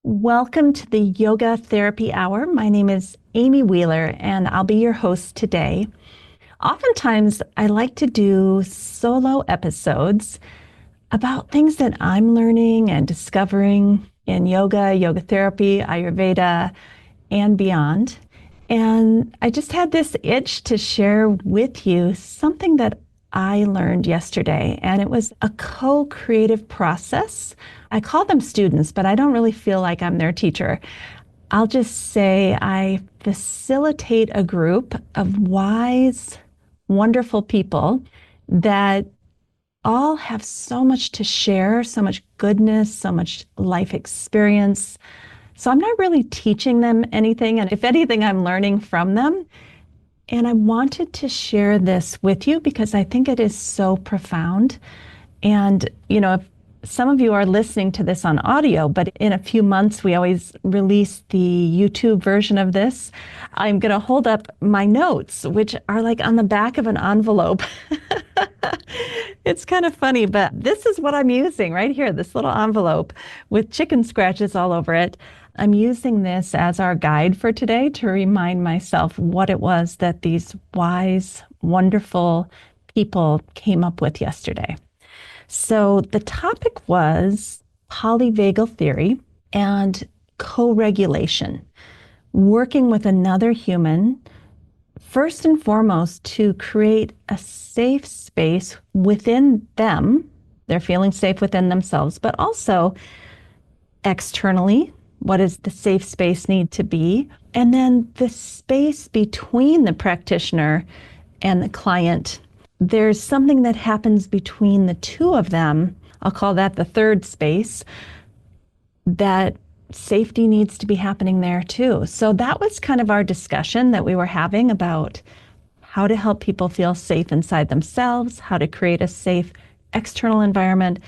Welcome to the Yoga Therapy Hour. My name is Amy Wheeler, and I'll be your host today. Oftentimes, I like to do solo episodes about things that I'm learning and discovering in yoga therapy, Ayurveda, and beyond. And I just had this itch to share with you something that I learned yesterday, and it was a co-creative process. I call them students, but I don't really feel like I'm their teacher. I'll just say I facilitate a group of wise, wonderful people that all have so much to share, so much goodness, so much life experience. So I'm not really teaching them anything. And if anything, I'm learning from them. And I wanted to share this with you because I think it is so profound. And, if some of you are listening to this on audio, but in a few months, we always release the YouTube version of this. I'm going to hold up my notes, which are like on the back of an envelope. It's kind of funny, but this is what I'm using right here, this little envelope with chicken scratches all over it. I'm using this as our guide for today to remind myself what it was that these wise, wonderful people came up with yesterday. So the topic was polyvagal theory and co-regulation, working with another human, first and foremost, to create a safe space within them. They're feeling safe within themselves, but also externally. What does the safe space need to be? And then the space between the practitioner and the client. There's something that happens between the two of them. I'll call that the third space. That safety needs to be happening there too. So that was kind of our discussion that we were having about how to help people feel safe inside themselves, how to create a safe external environment,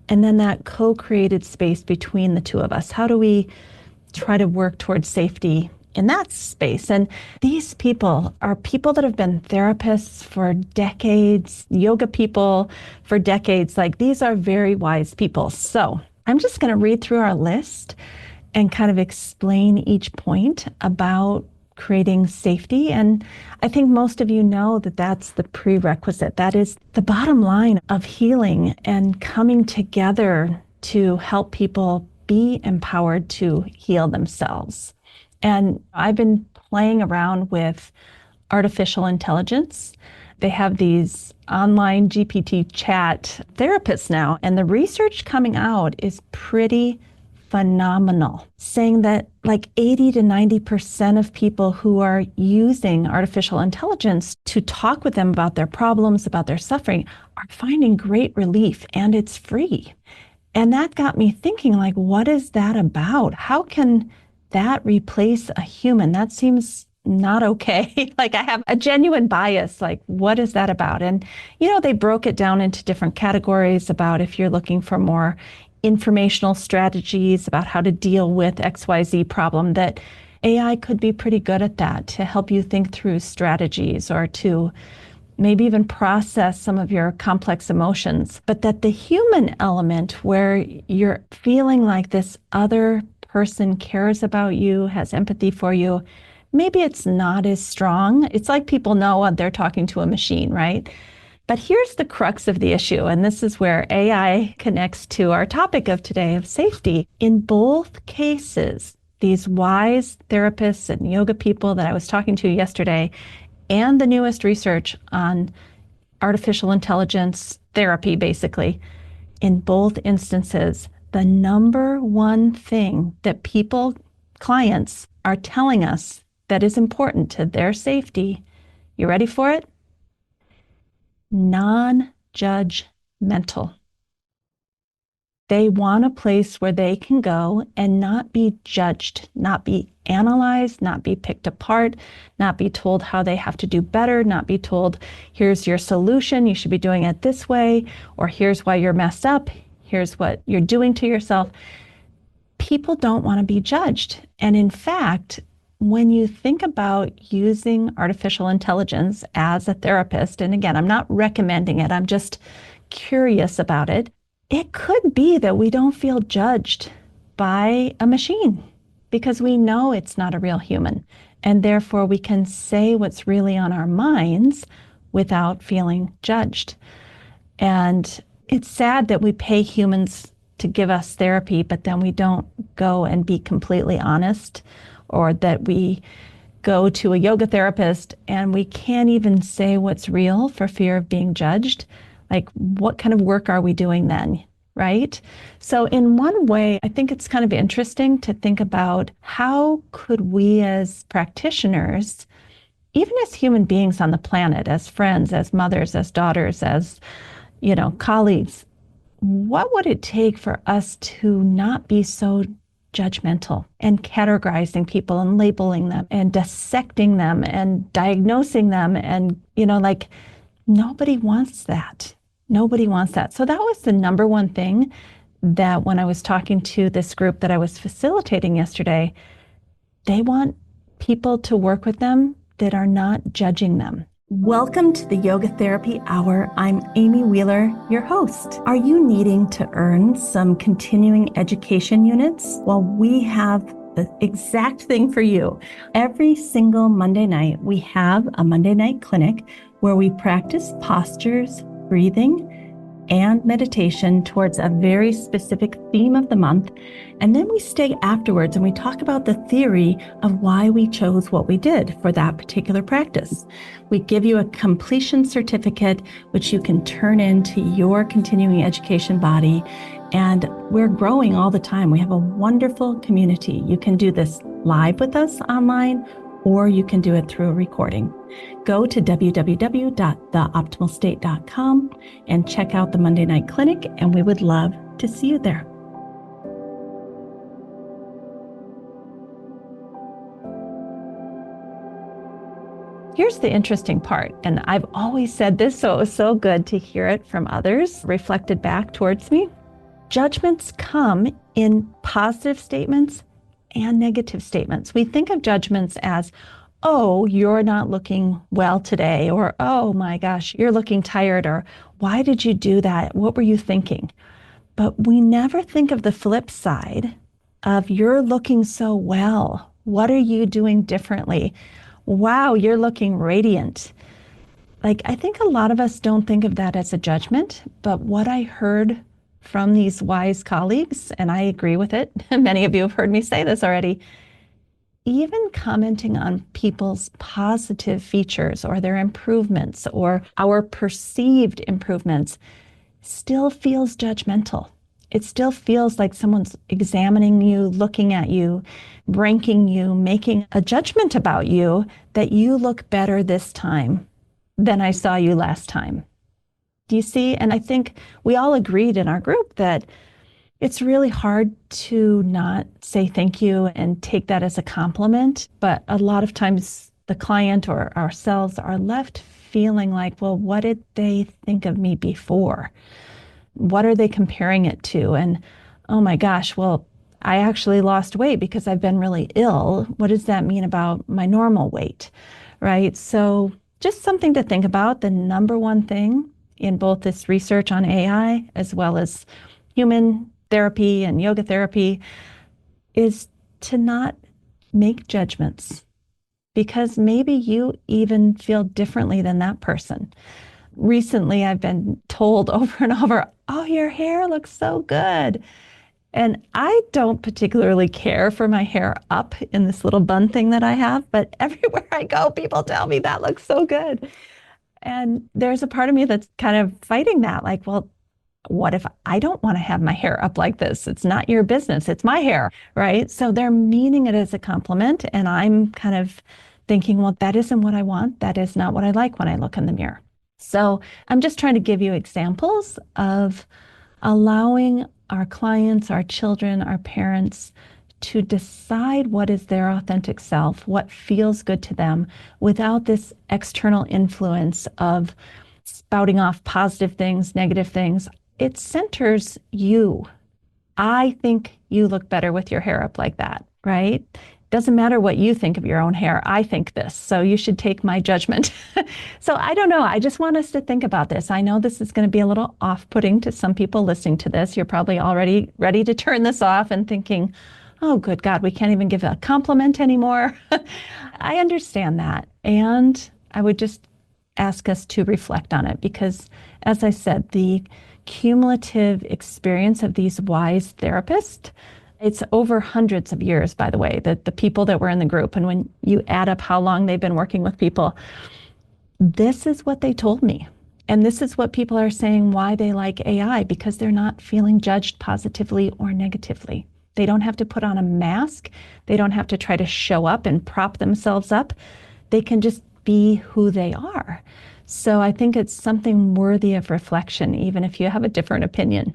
and then that co-created space between the two of us. How do we try to work towards safety in that space? And these people are people that have been therapists for decades, yoga people for decades. Like, these are very wise people. So I'm just going to read through our list and kind of explain each point about creating safety. And I think most of you know that that's the prerequisite. That is the bottom line of healing and coming together to help people be empowered to heal themselves. And I've been playing around with artificial intelligence. They have these online GPT chat therapists now, and the research coming out is pretty phenomenal, saying that like 80 to 90% of people who are using artificial intelligence to talk with them about their problems, about their suffering, are finding great relief, and it's free. And that got me thinking, like, what is that about? How can that replace a human? That seems not okay. Like, I have a genuine bias. Like, what is that about? And, they broke it down into different categories about if you're looking for more informational strategies about how to deal with XYZ problem, that AI could be pretty good at that, to help you think through strategies or to maybe even process some of your complex emotions. But that the human element, where you're feeling like this other person cares about you, has empathy for you, maybe it's not as strong. It's like people know they're talking to a machine, right? But here's the crux of the issue, and this is where AI connects to our topic of today of safety. In both cases, these wise therapists and yoga people that I was talking to yesterday, and the newest research on artificial intelligence therapy, basically, in both instances, the number one thing that clients are telling us that is important to their safety, you ready for it? Non-judgmental. They want a place where they can go and not be judged, not be analyzed, not be picked apart, not be told how they have to do better, not be told, here's your solution, you should be doing it this way, or here's why you're messed up, here's what you're doing to yourself. People don't want to be judged. And in fact, when you think about using artificial intelligence as a therapist, and again, I'm not recommending it, I'm just curious about it, it could be that we don't feel judged by a machine because we know it's not a real human. And therefore, we can say what's really on our minds without feeling judged. And it's sad that we pay humans to give us therapy, but then we don't go and be completely honest, or that we go to a yoga therapist and we can't even say what's real for fear of being judged. Like, what kind of work are we doing then? Right? So in one way, I think it's kind of interesting to think about how could we as practitioners, even as human beings on the planet, as friends, as mothers, as daughters, as, colleagues, what would it take for us to not be so judgmental and categorizing people and labeling them and dissecting them and diagnosing them? And, nobody wants that. Nobody wants that. So that was the number one thing that when I was talking to this group that I was facilitating yesterday, they want people to work with them that are not judging them. Welcome to the Yoga Therapy Hour. I'm Amy Wheeler, your host. Are you needing to earn some continuing education units? Well, we have the exact thing for you. Every single Monday night, we have a Monday night clinic where we practice postures, breathing, and meditation towards a very specific theme of the month. And then we stay afterwards and we talk about the theory of why we chose what we did for that particular practice. We give you a completion certificate, which you can turn into your continuing education body. And we're growing all the time. We have a wonderful community. You can do this live with us online, or you can do it through a recording. Go to www.theoptimalstate.com and check out the Monday Night Clinic, and we would love to see you there. Here's the interesting part, and I've always said this, so it was so good to hear it from others reflected back towards me. Judgments come in positive statements and negative statements. We think of judgments as, oh, you're not looking well today, or, oh my gosh, you're looking tired, or why did you do that? What were you thinking? But we never think of the flip side of, you're looking so well. What are you doing differently? Wow, you're looking radiant. I think a lot of us don't think of that as a judgment, but what I heard from these wise colleagues, and I agree with it, many of you have heard me say this already, even commenting on people's positive features or their improvements or our perceived improvements still feels judgmental. It still feels like someone's examining you, looking at you, ranking you, making a judgment about you that you look better this time than I saw you last time. Do you see? And I think we all agreed in our group that it's really hard to not say thank you and take that as a compliment. But a lot of times the client or ourselves are left feeling like, well, what did they think of me before? What are they comparing it to? And oh my gosh, well, I actually lost weight because I've been really ill. What does that mean about my normal weight? Right? So just something to think about. The number one thing in both this research on AI as well as human therapy and yoga therapy is to not make judgments, because maybe you even feel differently than that person. Recently, I've been told over and over, oh, your hair looks so good. And I don't particularly care for my hair up in this little bun thing that I have, but everywhere I go, people tell me that looks so good. And there's a part of me that's kind of fighting that, like, well, what if I don't want to have my hair up like this? It's not your business. It's my hair, right? So they're meaning it as a compliment. And I'm kind of thinking, well, that isn't what I want. That is not what I like when I look in the mirror. So I'm just trying to give you examples of allowing our clients, our children, our parents to decide what is their authentic self, what feels good to them, without this external influence of spouting off positive things, negative things. It centers you. I think you look better with your hair up like that, right? Doesn't matter what you think of your own hair. I think this, so you should take my judgment. So I don't know. I just want us to think about this. I know this is going to be a little off-putting to some people listening to this. You're probably already ready to turn this off and thinking, oh, good God, we can't even give a compliment anymore. I understand that. And I would just ask us to reflect on it because, as I said, the cumulative experience of these wise therapists, it's over hundreds of years, by the way, that the people that were in the group, and when you add up how long they've been working with people, this is what they told me. And this is what people are saying why they like AI, because they're not feeling judged positively or negatively. They don't have to put on a mask. They don't have to try to show up and prop themselves up. They can just be who they are. So I think it's something worthy of reflection, even if you have a different opinion.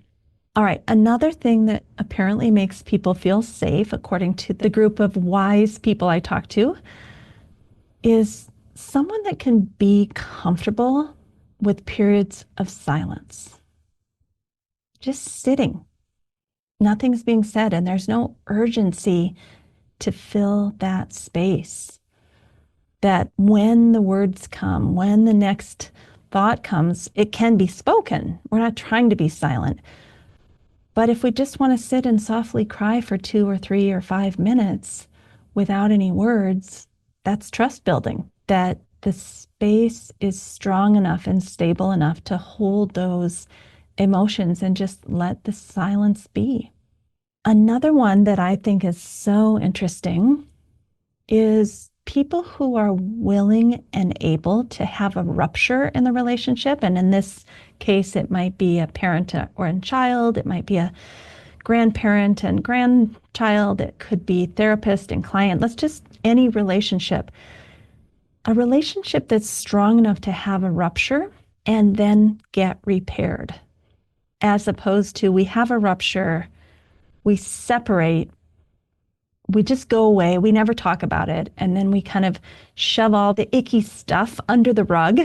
All right, another thing that apparently makes people feel safe, according to the group of wise people I talked to, is someone that can be comfortable with periods of silence. Just sitting. Nothing's being said, and there's no urgency to fill that space. That when the words come, when the next thought comes, it can be spoken. We're not trying to be silent. But if we just want to sit and softly cry for 2 or 3 or 5 minutes without any words, that's trust building, that the space is strong enough and stable enough to hold those emotions and just let the silence be. Another one that I think is so interesting is people who are willing and able to have a rupture in the relationship. And in this case, it might be a parent or a child. It might be a grandparent and grandchild. It could be therapist and client. Let's just any relationship. A relationship that's strong enough to have a rupture and then get repaired. As opposed to we have a rupture, we separate, we just go away, we never talk about it, and then we kind of shove all the icky stuff under the rug.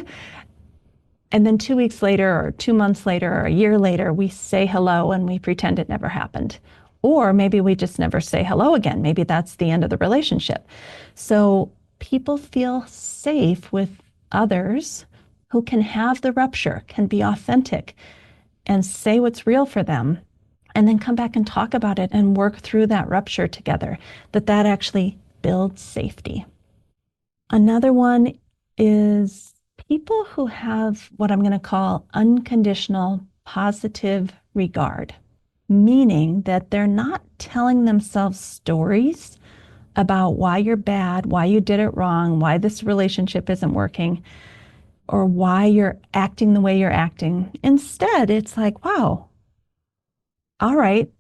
And then 2 weeks later, or 2 months later, or a year later, we say hello and we pretend it never happened. Or maybe we just never say hello again. Maybe that's the end of the relationship. So people feel safe with others who can have the rupture, can be authentic, and say what's real for them, and then come back and talk about it and work through that rupture together, that actually builds safety. Another one is people who have what I'm going to call unconditional positive regard, meaning that they're not telling themselves stories about why you're bad, why you did it wrong, why this relationship isn't working, or why you're acting the way you're acting. Instead, it's like, wow, all right,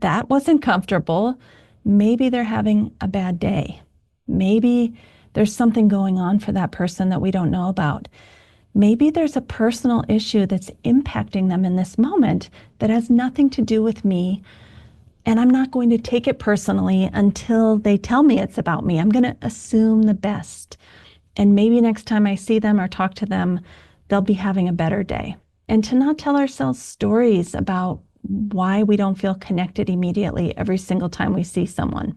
that wasn't comfortable. Maybe they're having a bad day. Maybe there's something going on for that person that we don't know about. Maybe there's a personal issue that's impacting them in this moment that has nothing to do with me. And I'm not going to take it personally until they tell me it's about me. I'm going to assume the best. And maybe next time I see them or talk to them, they'll be having a better day. And to not tell ourselves stories about why we don't feel connected immediately every single time we see someone.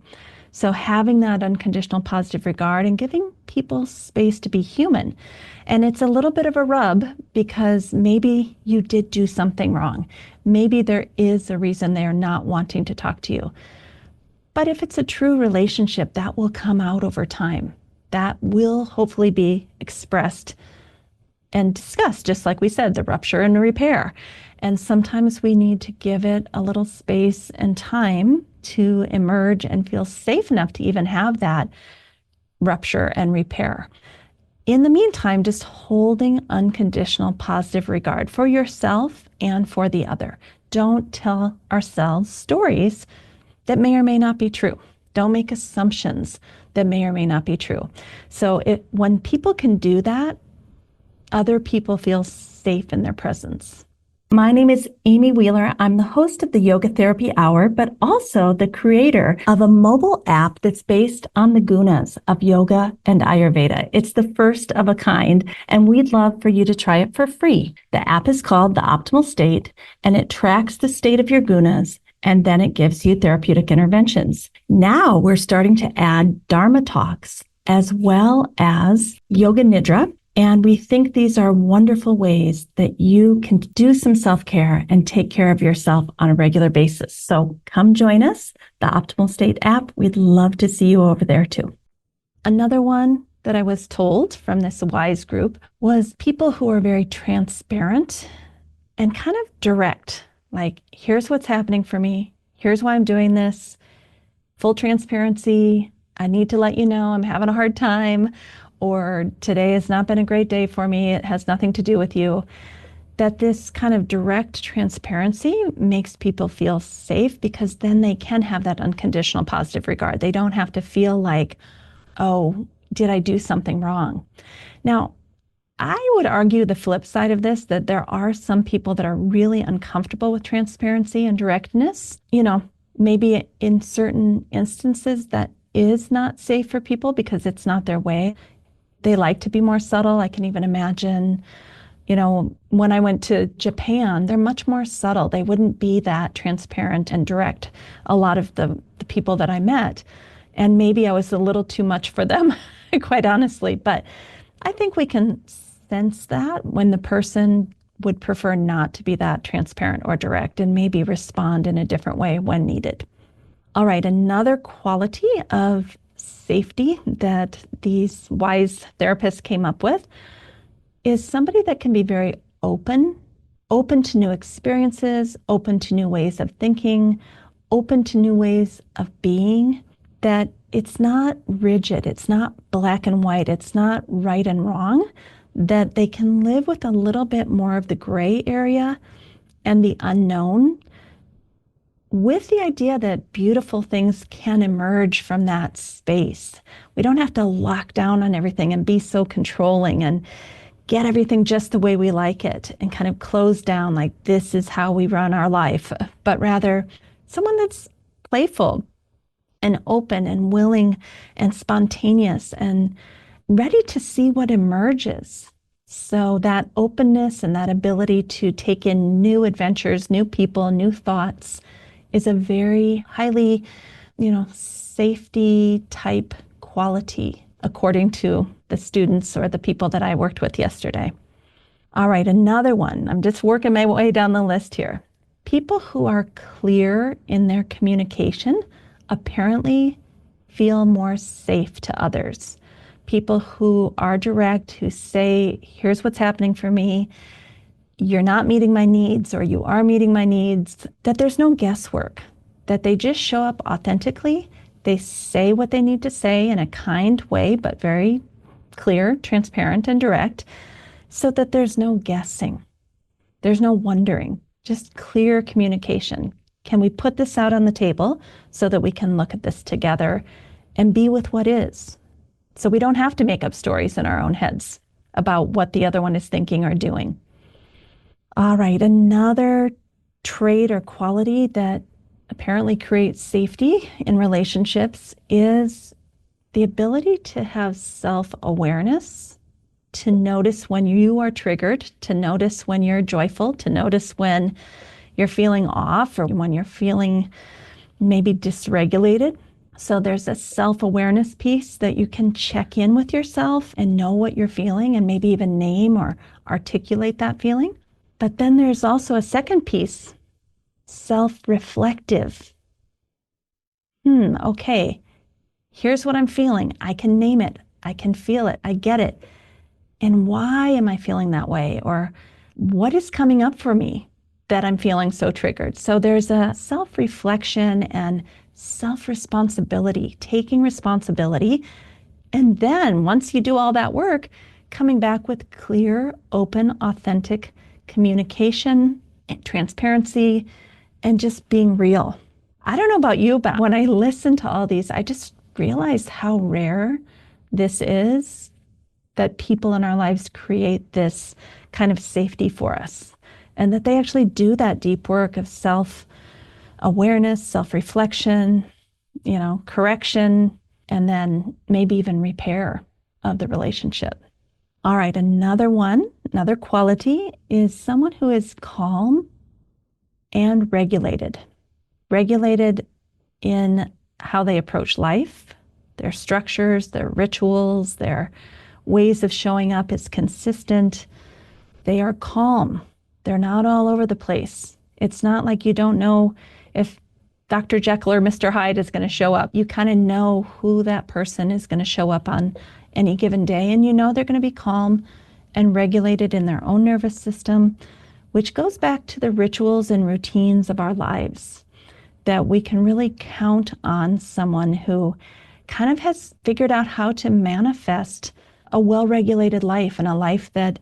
So having that unconditional positive regard and giving people space to be human. And it's a little bit of a rub because maybe you did do something wrong. Maybe there is a reason they are not wanting to talk to you. But if it's a true relationship, that will come out over time. That will hopefully be expressed and discussed, just like we said, the rupture and repair. And sometimes we need to give it a little space and time to emerge and feel safe enough to even have that rupture and repair. In the meantime, just holding unconditional positive regard for yourself and for the other. Don't tell ourselves stories that may or may not be true. Don't make assumptions that may or may not be true. So when people can do that, other people feel safe in their presence. My name is Amy Wheeler. I'm the host of the Yoga Therapy Hour, but also the creator of a mobile app that's based on the gunas of yoga and Ayurveda. It's the first of a kind, and we'd love for you to try it for free. The app is called The Optimal State, and it tracks the state of your gunas and then it gives you therapeutic interventions. Now we're starting to add Dharma talks as well as yoga nidra. And we think these are wonderful ways that you can do some self-care and take care of yourself on a regular basis. So come join us, the Optimal State app. We'd love to see you over there too. Another one that I was told from this WISE group was people who are very transparent and kind of direct. Like, here's what's happening for me. Here's why I'm doing this. Full transparency. I need to let you know I'm having a hard time, or today has not been a great day for me. It has nothing to do with you. That this kind of direct transparency makes people feel safe, because then they can have that unconditional positive regard. They don't have to feel like, oh, did I do something wrong? Now, I would argue the flip side of this, that there are some people that are really uncomfortable with transparency and directness. Maybe in certain instances that is not safe for people because it's not their way. They like to be more subtle. I can even imagine, when I went to Japan, they're much more subtle. They wouldn't be that transparent and direct, a lot of the people that I met. And maybe I was a little too much for them, quite honestly. But I think we can sense that when the person would prefer not to be that transparent or direct, and maybe respond in a different way when needed. All right, another quality of safety that these WISE therapists came up with is somebody that can be very open to new experiences, open to new ways of thinking, open to new ways of being, that it's not rigid, it's not black and white, it's not right and wrong, that they can live with a little bit more of the gray area and the unknown, with the idea that beautiful things can emerge from that space. We don't have to lock down on everything and be so controlling and get everything just the way we like it and kind of close down like this is how we run our life, but rather someone that's playful and open and willing and spontaneous and ready to see what emerges. So that openness and that ability to take in new adventures, new people, new thoughts is a very highly, safety type quality, according to the students or the people that I worked with yesterday. All right, another one. I'm just working my way down the list here. People who are clear in their communication apparently feel more safe to others. People who are direct, who say, here's what's happening for me, you're not meeting my needs, or you are meeting my needs, that there's no guesswork, that they just show up authentically. They say what they need to say in a kind way, but very clear, transparent, and direct, so that there's no guessing. There's no wondering, just clear communication. Can we put this out on the table so that we can look at this together and be with what is? So we don't have to make up stories in our own heads about what the other one is thinking or doing. All right, another trait or quality that apparently creates safety in relationships is the ability to have self-awareness, to notice when you are triggered, to notice when you're joyful, to notice when you're feeling off or when you're feeling maybe dysregulated. So there's a self-awareness piece that you can check in with yourself and know what you're feeling and maybe even name or articulate that feeling. But then there's also a second piece, self-reflective. Okay, here's what I'm feeling. I can name it. I can feel it. I get it. And why am I feeling that way? Or what is coming up for me that I'm feeling so triggered? So there's a self-reflection and self-responsibility, taking responsibility. And then once you do all that work, coming back with clear, open, authentic communication, and transparency, and just being real. I don't know about you, but when I listen to all these, I just realize how rare this is, that people in our lives create this kind of safety for us, and that they actually do that deep work of self-awareness, self-reflection, correction, and then maybe even repair of the relationship. All right, another quality is someone who is calm and regulated. regulated in how they approach life, their structures, their rituals, their ways of showing up is consistent. They are calm. They're not all over the place. It's not like you don't know if Dr. Jekyll or Mr. Hyde is going to show up. You kind of know who that person is going to show up on any given day, and you know they're going to be calm and regulated in their own nervous system, which goes back to the rituals and routines of our lives, that we can really count on someone who kind of has figured out how to manifest a well-regulated life and a life that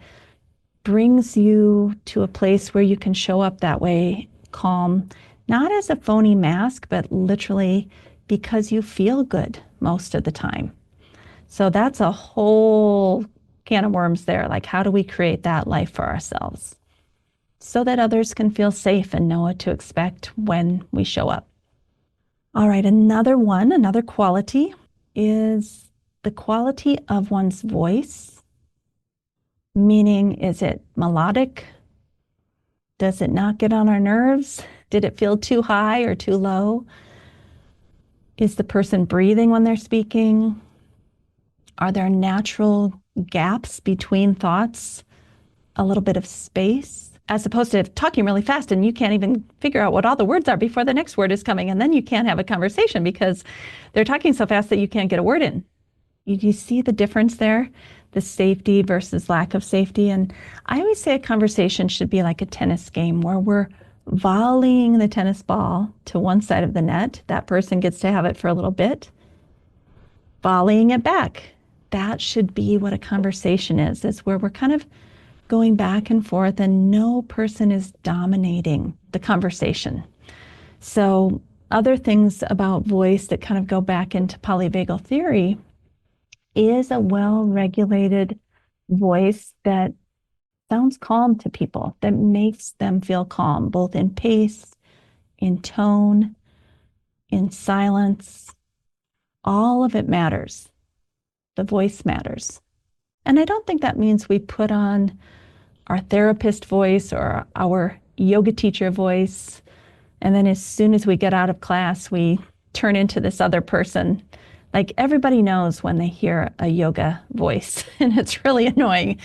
brings you to a place where you can show up that way, calm, not as a phony mask, but literally because you feel good most of the time. So that's a whole can of worms there. Like, how do we create that life for ourselves so that others can feel safe and know what to expect when we show up? All right, another quality is the quality of one's voice. Meaning, is it melodic? Does it not get on our nerves? Did it feel too high or too low? Is the person breathing when they're speaking? Are there natural gaps between thoughts? A little bit of space? As opposed to talking really fast and you can't even figure out what all the words are before the next word is coming, and then you can't have a conversation because they're talking so fast that you can't get a word in. You see the difference there? The safety versus lack of safety. And I always say a conversation should be like a tennis game where we're volleying the tennis ball to one side of the net. That person gets to have it for a little bit, volleying it back. That should be what a conversation is where we're kind of going back and forth and no person is dominating the conversation. So other things about voice that kind of go back into polyvagal theory is a well-regulated voice that sounds calm to people, that makes them feel calm, both in pace, in tone, in silence. All of it matters. The voice matters. And I don't think that means we put on our therapist voice or our yoga teacher voice, and then as soon as we get out of class, we turn into this other person. Like, everybody knows when they hear a yoga voice, and it's really annoying.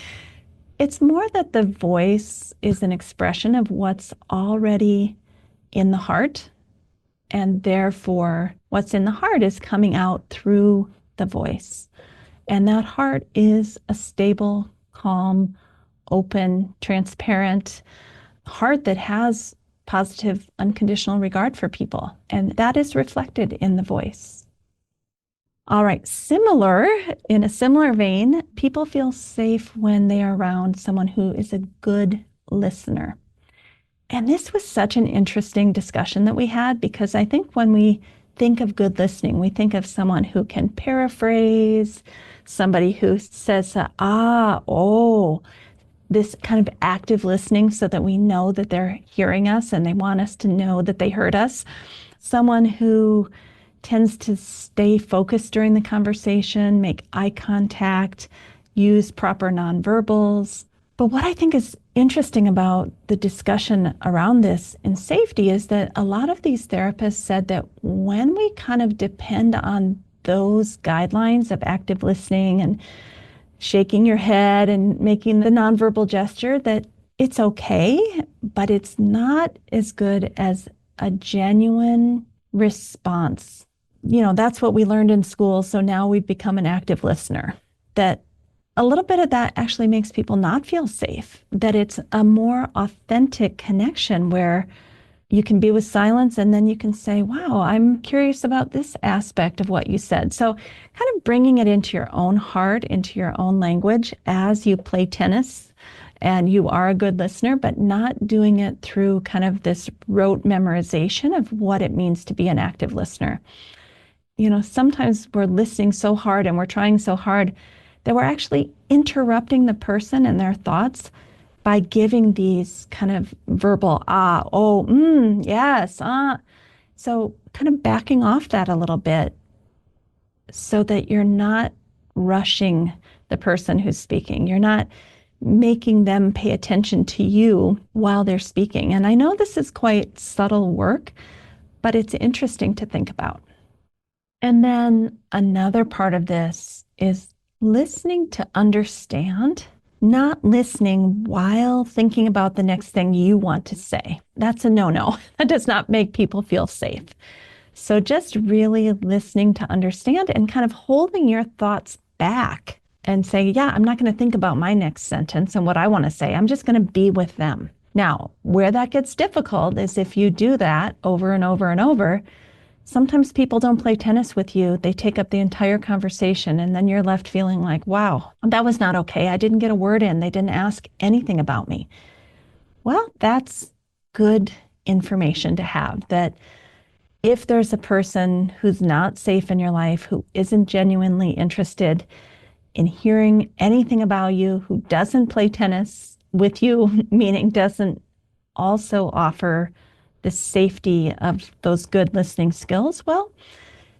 It's more that the voice is an expression of what's already in the heart, and therefore what's in the heart is coming out through the voice. And that heart is a stable, calm, open, transparent heart that has positive, unconditional regard for people. And that is reflected in the voice. All right, in a similar vein, people feel safe when they are around someone who is a good listener. And this was such an interesting discussion that we had, because I think when we think of good listening, we think of someone who can paraphrase, somebody who says, this kind of active listening so that we know that they're hearing us and they want us to know that they heard us. Someone who tends to stay focused during the conversation, make eye contact, use proper nonverbals. But what I think is interesting about the discussion around this in safety is that a lot of these therapists said that when we kind of depend on those guidelines of active listening and shaking your head and making the nonverbal gesture, that it's okay, but it's not as good as a genuine response. That's what we learned in school. So now we've become an active listener. That a little bit of that actually makes people not feel safe, that it's a more authentic connection where you can be with silence and then you can say, wow, I'm curious about this aspect of what you said. So kind of bringing it into your own heart, into your own language as you play tennis and you are a good listener, but not doing it through kind of this rote memorization of what it means to be an active listener. Sometimes we're listening so hard and we're trying so hard that we're actually interrupting the person and their thoughts by giving these kind of verbal, yes, So kind of backing off that a little bit so that you're not rushing the person who's speaking. You're not making them pay attention to you while they're speaking. And I know this is quite subtle work, but it's interesting to think about. And then another part of this is listening to understand, not listening while thinking about the next thing you want to say. That's a no-no. That does not make people feel safe. So just really listening to understand and kind of holding your thoughts back and saying, yeah, I'm not going to think about my next sentence and what I want to say. I'm just going to be with them. Now, where that gets difficult is if you do that over and over and over. Sometimes people don't play tennis with you. They take up the entire conversation, and then you're left feeling like, wow, that was not okay. I didn't get a word in. They didn't ask anything about me. Well, that's good information to have, that if there's a person who's not safe in your life, who isn't genuinely interested in hearing anything about you, who doesn't play tennis with you, meaning doesn't also offer the safety of those good listening skills, well,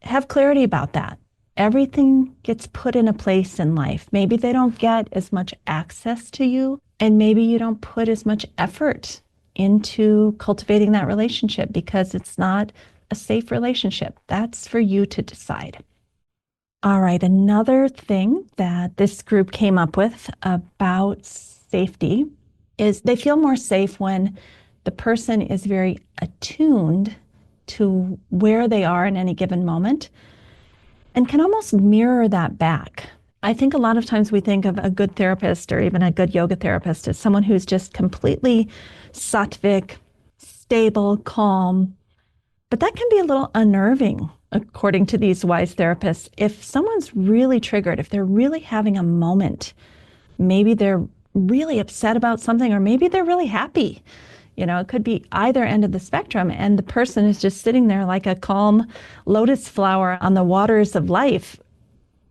have clarity about that. Everything gets put in a place in life. Maybe they don't get as much access to you, and maybe you don't put as much effort into cultivating that relationship because it's not a safe relationship. That's for you to decide. All right, another thing that this group came up with about safety is they feel more safe when the person is very attuned to where they are in any given moment and can almost mirror that back. I think a lot of times we think of a good therapist or even a good yoga therapist as someone who's just completely sattvic, stable, calm, but that can be a little unnerving, according to these wise therapists. If someone's really triggered, if they're really having a moment, maybe they're really upset about something, or maybe they're really happy. It could be either end of the spectrum, and the person is just sitting there like a calm lotus flower on the waters of life,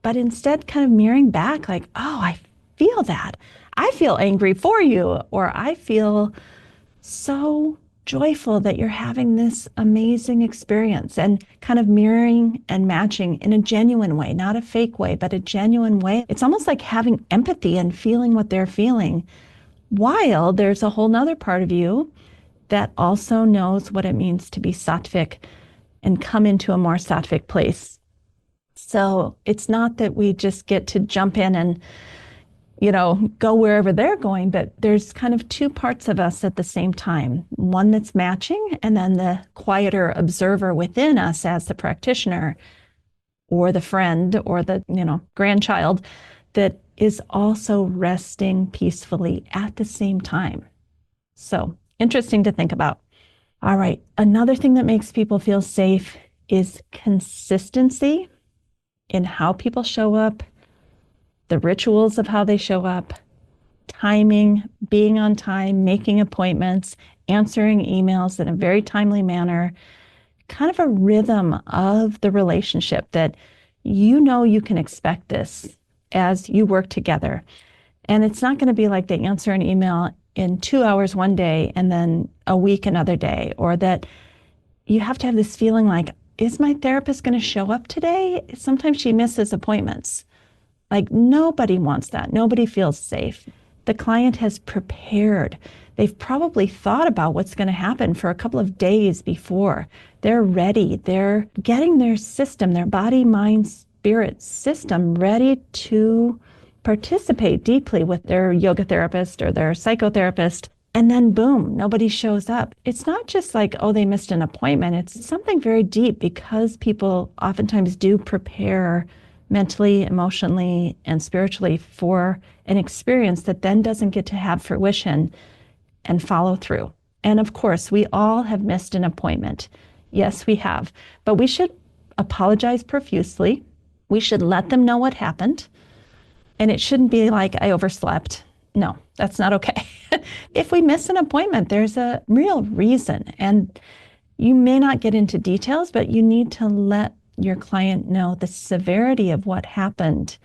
but instead kind of mirroring back like, oh, I feel that. I feel angry for you, or I feel so joyful that you're having this amazing experience, and kind of mirroring and matching in a genuine way, not a fake way, but a genuine way. It's almost like having empathy and feeling what they're feeling, while there's a whole nother part of you that also knows what it means to be sattvic and come into a more sattvic place. So it's not that we just get to jump in and go wherever they're going, but there's kind of two parts of us at the same time. One that's matching, and then the quieter observer within us as the practitioner or the friend or the, grandchild that is also resting peacefully at the same time. So interesting to think about. All right. Another thing that makes people feel safe is consistency in how people show up, the rituals of how they show up, timing, being on time, making appointments, answering emails in a very timely manner, kind of a rhythm of the relationship that you can expect this as you work together. And it's not going to be like they answer an email in 2 hours one day and then a week another day, or that you have to have this feeling like, is my therapist going to show up today? Sometimes she misses appointments. Like, nobody wants that. Nobody feels safe. The client has prepared. They've probably thought about what's going to happen for a couple of days before. They're ready. They're getting their system, their body, mind, spirit system ready to participate deeply with their yoga therapist or their psychotherapist. And then boom, nobody shows up. It's not just like, oh, they missed an appointment. It's something very deep, because people oftentimes do prepare mentally, emotionally, and spiritually for an experience that then doesn't get to have fruition and follow through. And of course, we all have missed an appointment. Yes, we have. But we should apologize profusely. We should let them know what happened. And it shouldn't be like, I overslept. No, that's not okay. If we miss an appointment, there's a real reason. And you may not get into details, but you need to let your client know the severity of what happened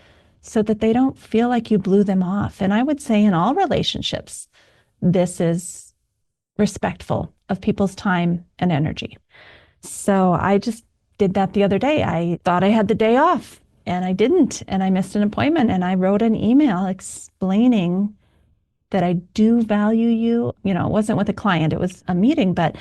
so that they don't feel like you blew them off. And I would say in all relationships, this is respectful of people's time and energy. So I just did that the other day. I thought I had the day off and I didn't, and I missed an appointment, and I wrote an email explaining that I do value you. It wasn't with a client, it was a meeting, but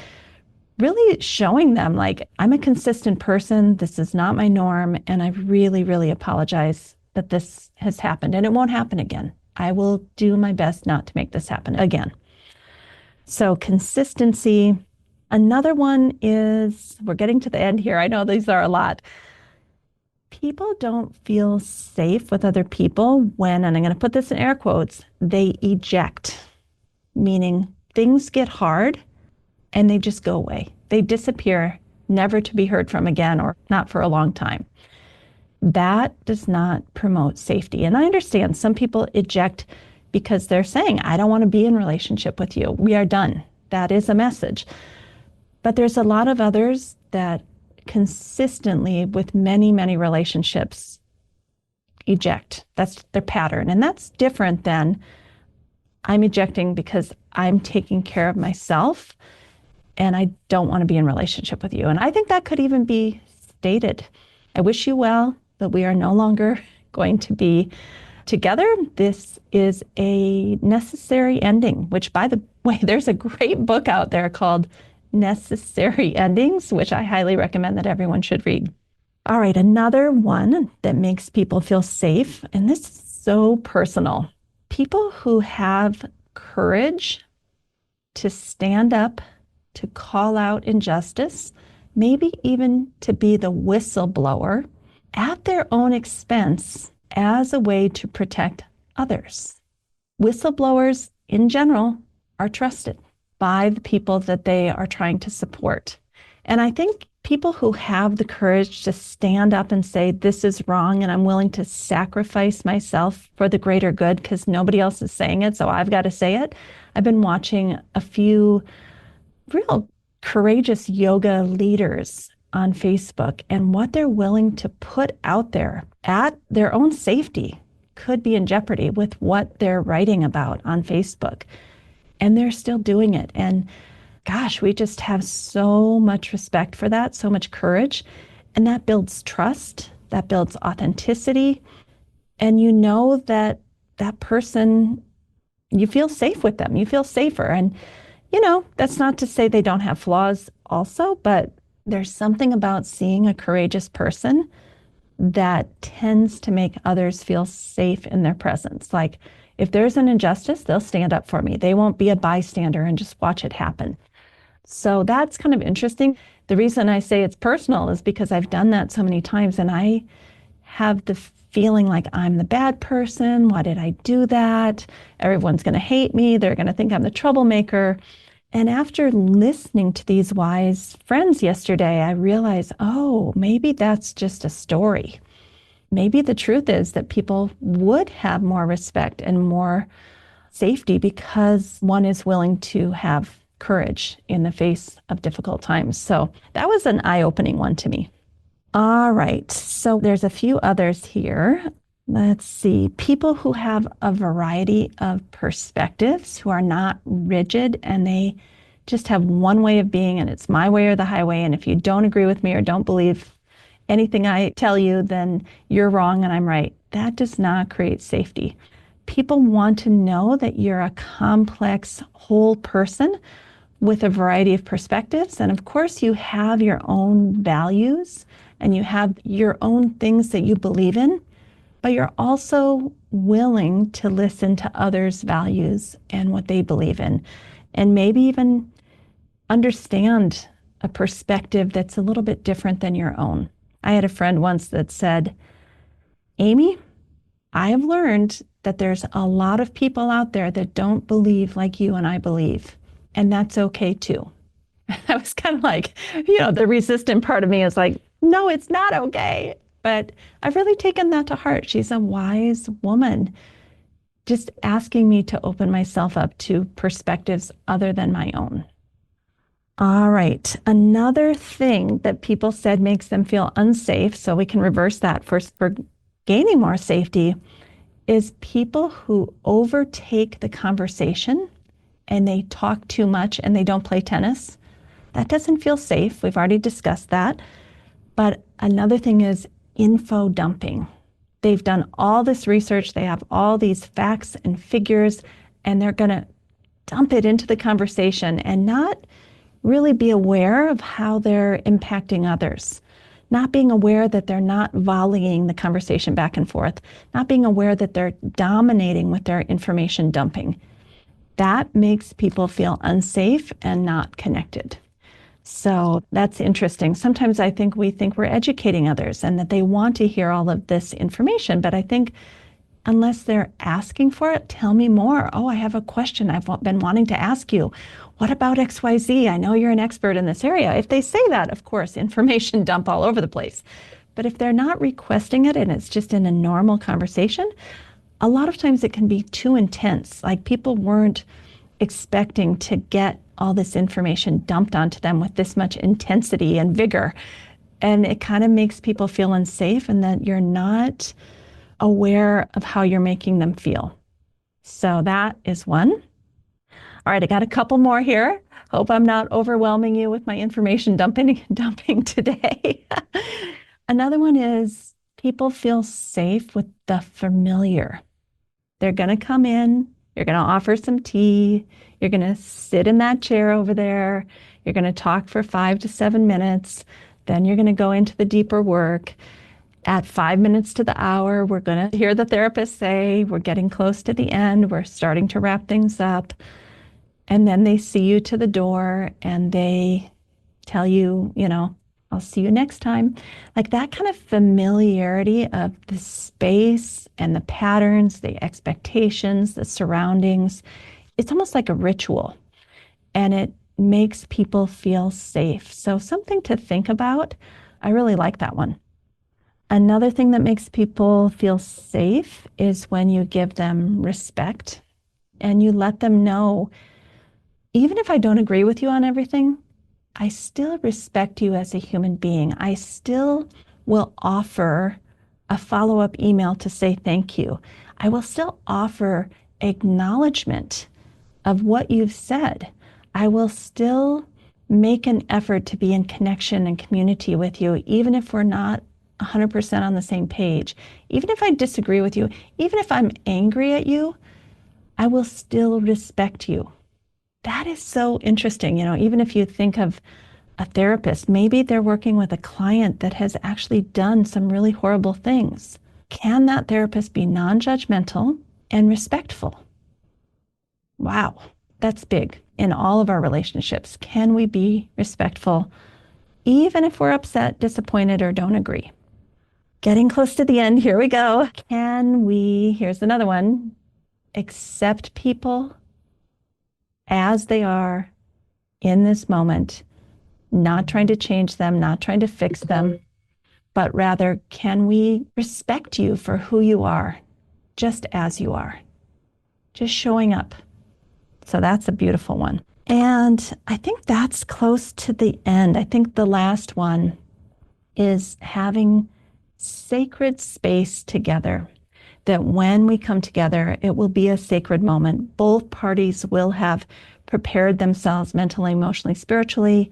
really showing them like, I'm a consistent person. This is not my norm. And I really, really apologize that this has happened and it won't happen again. I will do my best not to make this happen again. So consistency. Another one is, we're getting to the end here. I know these are a lot. People don't feel safe with other people when, and I'm going to put this in air quotes, they eject, meaning things get hard and they just go away. They disappear, never to be heard from again or not for a long time. That does not promote safety. And I understand some people eject because they're saying, I don't want to be in relationship with you. We are done. That is a message. But there's a lot of others that consistently, with many, many relationships, eject. That's their pattern. And that's different than I'm ejecting because I'm taking care of myself and I don't want to be in relationship with you. And I think that could even be stated. I wish you well, but we are no longer going to be together. This is a necessary ending, which, by the way, there's a great book out there called Necessary Endings, which I highly recommend that everyone should read. All right, another one that makes people feel safe, and this is so personal. People who have courage to stand up, to call out injustice, maybe even to be the whistleblower at their own expense as a way to protect others. Whistleblowers in general are trusted by the people that they are trying to support. And I think people who have the courage to stand up and say, this is wrong, and I'm willing to sacrifice myself for the greater good because nobody else is saying it, so I've got to say it. I've been watching a few real courageous yoga leaders on Facebook, and what they're willing to put out there at their own safety could be in jeopardy with what they're writing about on Facebook. And they're still doing it. And gosh, we just have so much respect for that, so much courage. And that builds trust, that builds authenticity. And you know that that person, you feel safe with them, you feel safer. And, you know, that's not to say they don't have flaws also, but there's something about seeing a courageous person that tends to make others feel safe in their presence. Like, if there's an injustice, they'll stand up for me. They won't be a bystander and just watch it happen. So that's kind of interesting. The reason I say it's personal is because I've done that so many times, and I have the feeling like I'm the bad person. Why did I do that? Everyone's going to hate me. They're going to think I'm the troublemaker. And after listening to these wise friends yesterday, I realized, oh, maybe that's just a story. Maybe the truth is that people would have more respect and more safety because one is willing to have courage in the face of difficult times. So that was an eye-opening one to me. All right, so there's a few others here. Let's see. People who have a variety of perspectives, who are not rigid, and they just have one way of being, and it's my way or the highway. And if you don't agree with me or don't believe anything I tell you, then you're wrong and I'm right. That does not create safety. People want to know that you're a complex whole person with a variety of perspectives. And of course, you have your own values and you have your own things that you believe in, but you're also willing to listen to others' values and what they believe in, and maybe even understand a perspective that's a little bit different than your own. I had a friend once that said, Amy, I have learned that there's a lot of people out there that don't believe like you and I believe, and that's okay too. I was kind of like, the resistant part of me is like, no, it's not okay. But I've really taken that to heart. She's a wise woman, just asking me to open myself up to perspectives other than my own. All right. Another thing that people said makes them feel unsafe, so we can reverse that for gaining more safety, is people who overtake the conversation and they talk too much and they don't play tennis. That doesn't feel safe. We've already discussed that. But another thing is info dumping. They've done all this research. They have all these facts and figures, and they're going to dump it into the conversation and not really be aware of how they're impacting others, not being aware that they're not volleying the conversation back and forth, not being aware that they're dominating with their information dumping. That makes people feel unsafe and not connected. So that's interesting. Sometimes I think we think we're educating others and that they want to hear all of this information, but I think unless they're asking for it, tell me more. Oh, I have a question I've been wanting to ask you. What about XYZ? I know you're an expert in this area. If they say that, of course, information dump all over the place. But if they're not requesting it and it's just in a normal conversation, a lot of times it can be too intense. Like people weren't expecting to get all this information dumped onto them with this much intensity and vigor. And it kind of makes people feel unsafe and that you're not aware of how you're making them feel. So that is one. All right, I got a couple more here. Hope I'm not overwhelming you with my information dumping today. Another one is people feel safe with the familiar. They're going to come in, you're going to offer some tea, you're going to sit in that chair over there, you're going to talk for 5 to 7 minutes, then you're going to go into the deeper work. At 5 minutes to the hour, we're going to hear the therapist say, we're getting close to the end, we're starting to wrap things up. And then they see you to the door and they tell you, I'll see you next time. Like that kind of familiarity of the space and the patterns, the expectations, the surroundings, it's almost like a ritual and it makes people feel safe. So something to think about. I really like that one. Another thing that makes people feel safe is when you give them respect and you let them know, even if I don't agree with you on everything, I still respect you as a human being. I still will offer a follow-up email to say thank you. I will still offer acknowledgement of what you've said. I will still make an effort to be in connection and community with you, even if we're not 100% on the same page. Even if I disagree with you, even if I'm angry at you, I will still respect you. That is so interesting. Even if you think of a therapist, maybe they're working with a client that has actually done some really horrible things. Can that therapist be non-judgmental and respectful? Wow, that's big in all of our relationships. Can we be respectful, even if we're upset, disappointed, or don't agree? Getting close to the end, here we go. Here's another one, accept people as they are in this moment, not trying to change them, not trying to fix them, but rather, can we respect you for who you are, just as you are, just showing up? So that's a beautiful one. And I think that's close to the end. I think the last one is having sacred space together, that when we come together, it will be a sacred moment. Both parties will have prepared themselves mentally, emotionally, spiritually.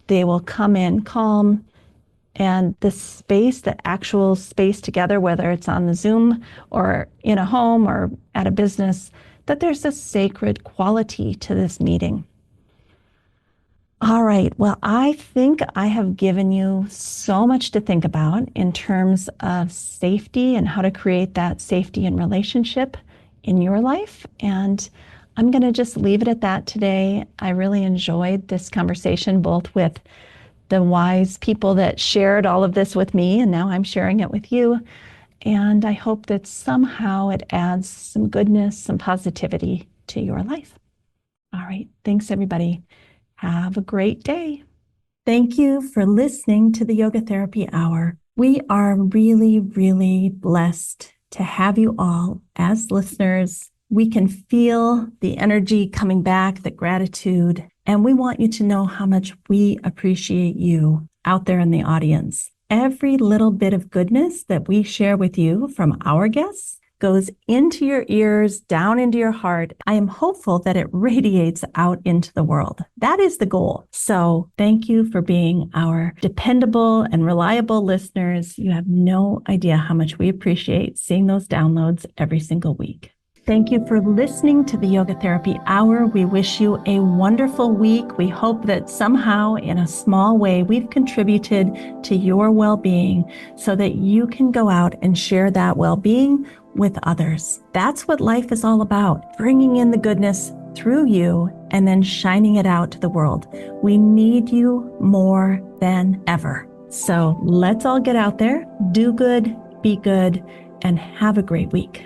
They will come in calm. And the space, the actual space together, whether it's on the Zoom or in a home or at a business, that there's a sacred quality to this meeting. All right. Well, I think I have given you so much to think about in terms of safety and how to create that safety and relationship in your life. And I'm going to just leave it at that today. I really enjoyed this conversation, both with the wise people that shared all of this with me, and now I'm sharing it with you. And I hope that somehow it adds some goodness, some positivity to your life. All right. Thanks, everybody. Have a great day. Thank you for listening to the Yoga Therapy Hour. We are really, really blessed to have you all as listeners. We can feel the energy coming back, the gratitude, and we want you to know how much we appreciate you out there in the audience. Every little bit of goodness that we share with you from our guests goes into your ears, down into your heart. I am hopeful that it radiates out into the world. That is the goal. So thank you for being our dependable and reliable listeners. You have no idea how much we appreciate seeing those downloads every single week. Thank you for listening to the Yoga Therapy Hour. We wish you a wonderful week. We hope that somehow, in a small way, we've contributed to your well-being so that you can go out and share that well-being with others. That's what life is all about, bringing in the goodness through you and then shining it out to the world. We need you more than ever. So let's all get out there, do good, be good, and have a great week.